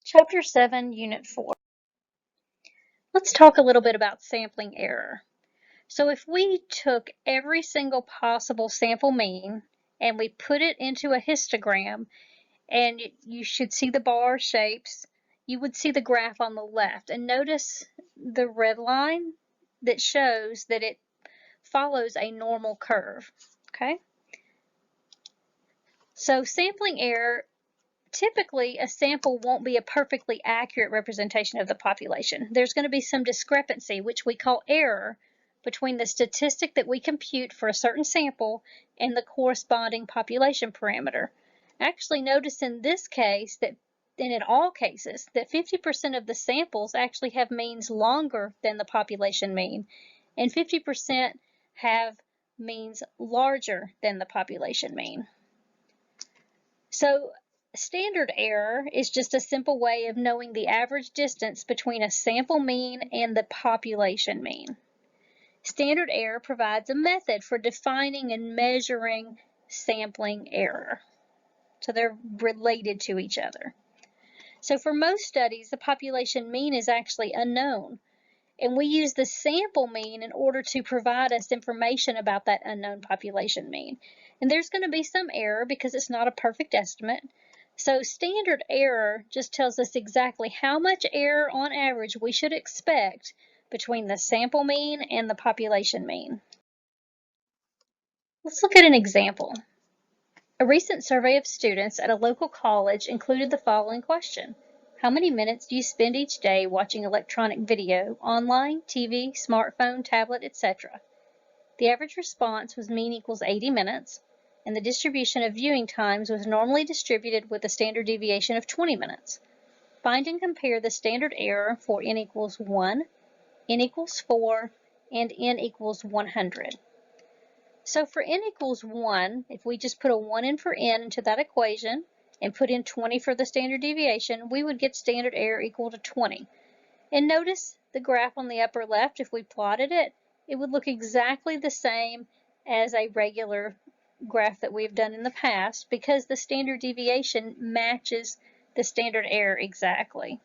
Chapter 7, Unit 4. Let's talk a little bit about sampling error. So if we took every single possible sample mean and we put it into a histogram, and you should see the bar shapes, you would see the graph on the left. And notice the red line that shows that it follows a normal curve. Okay? So sampling error, typically a sample won't be a perfectly accurate representation of the population. There's going to be some discrepancy, which we call error, between the statistic that we compute for a certain sample and the corresponding population parameter. Actually, notice in this case that, and in all cases, that 50% of the samples actually have means longer than the population mean, and 50% have means larger than the population mean. So standard error is just a simple way of knowing the average distance between a sample mean and the population mean. Standard error provides a method for defining and measuring sampling error. So they're related to each other. So for most studies, the population mean is actually unknown, and we use the sample mean in order to provide us information about that unknown population mean. And there's going to be some error because it's not a perfect estimate. So standard error just tells us exactly how much error on average we should expect between the sample mean and the population mean. Let's look at an example. A recent survey of students at a local college included the following question. How many minutes do you spend each day watching electronic video, online, TV, smartphone, tablet, etc.? The average response was mean equals 80 minutes, and the distribution of viewing times was normally distributed with a standard deviation of 20 minutes. Find and compare the standard error for n equals 1, n equals 4, and n equals 100. So for n equals 1, if we just put a 1 in for n into that equation and put in 20 for the standard deviation, we would get standard error equal to 20. And notice the graph on the upper left, if we plotted it, it would look exactly the same as a regular graph that we've done in the past because the standard deviation matches the standard error exactly.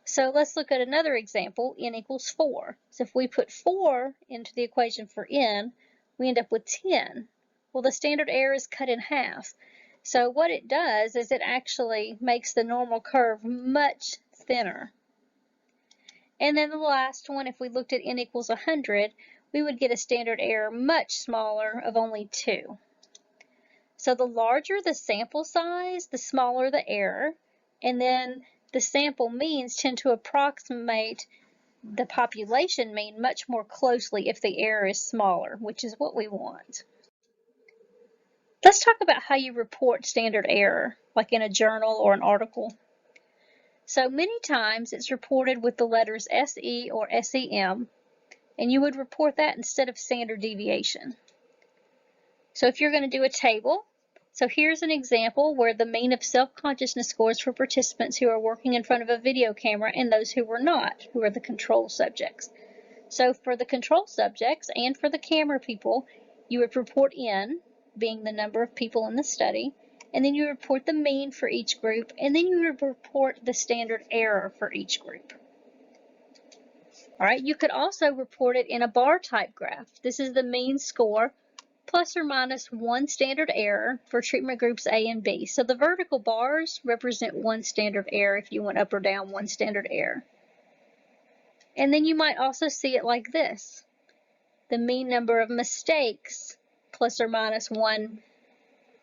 So let's look at another example, n equals 4. So if we put 4 into the equation for n, we end up with 10. Well, the standard error is cut in half. So what it does is it actually makes the normal curve much thinner. And then the last one, if we looked at n equals 100, we would get a standard error much smaller of only 2. So the larger the sample size, the smaller the error, and then the sample means tend to approximate the population mean much more closely if the error is smaller, which is what we want. Let's talk about how you report standard error, like in a journal or an article. So many times it's reported with the letters SE or SEM, and you would report that instead of standard deviation. So if you're going to do a table, so here's an example where the mean of self-consciousness scores for participants who are working in front of a video camera and those who were not, who are the control subjects. So for the control subjects and for the camera people, you would report N, being the number of people in the study, and then you report the mean for each group, and then you would report the standard error for each group. All right, you could also report it in a bar type graph. This is the mean score plus or minus 1 standard error for treatment groups A and B. So the vertical bars represent 1 standard error if you went up or down 1 standard error. And then you might also see it like this. The mean number of mistakes plus or minus 1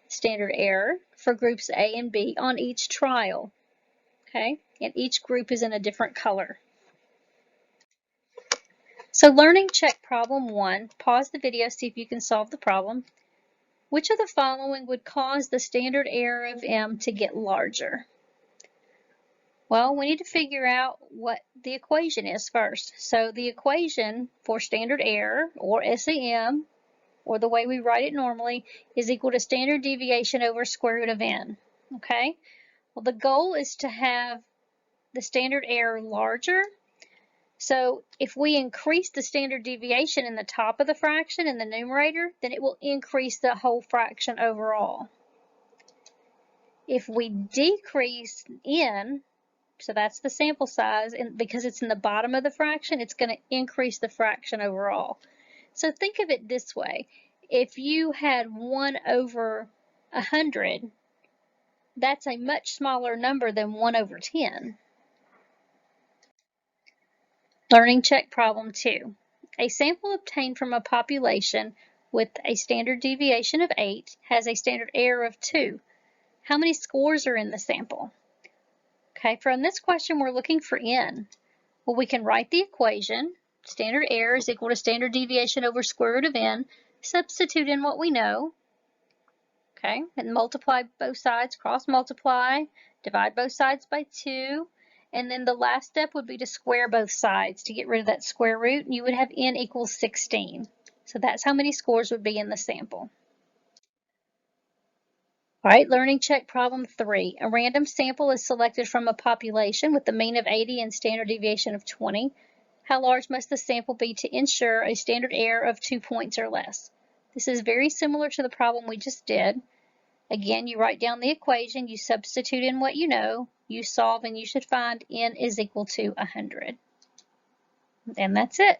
standard error for groups A and B on each trial. Okay, and each group is in a different color. So learning check problem 1, pause the video, see if you can solve the problem. Which of the following would cause the standard error of M to get larger? Well, we need to figure out what the equation is first. So the equation for standard error, or SEM, or the way we write it normally, is equal to standard deviation over square root of n. Okay? Well, the goal is to have the standard error larger. So if we increase the standard deviation in the top of the fraction in the numerator, then it will increase the whole fraction overall. If we decrease n, So that's the sample size, and because it's in the bottom of the fraction, it's going to increase the fraction overall. So think of it this way. If you had 1 over 100, that's a much smaller number than 1 over 10. Learning check problem 2. A sample obtained from a population with a standard deviation of 8 has a standard error of 2. How many scores are in the sample? Okay, from this question, we're looking for n. Well, we can write the equation. Standard error is equal to standard deviation over square root of n. Substitute in what we know. Okay, and multiply both sides, cross multiply, divide both sides by 2. And then the last step would be to square both sides to get rid of that square root. And you would have n equals 16. So that's how many scores would be in the sample. All right, learning check problem 3. A random sample is selected from a population with a mean of 80 and standard deviation of 20. How large must the sample be to ensure a standard error of 2 points or less? This is very similar to the problem we just did. Again, you write down the equation, you substitute in what you know, you solve, and you should find n is equal to 100. And that's it.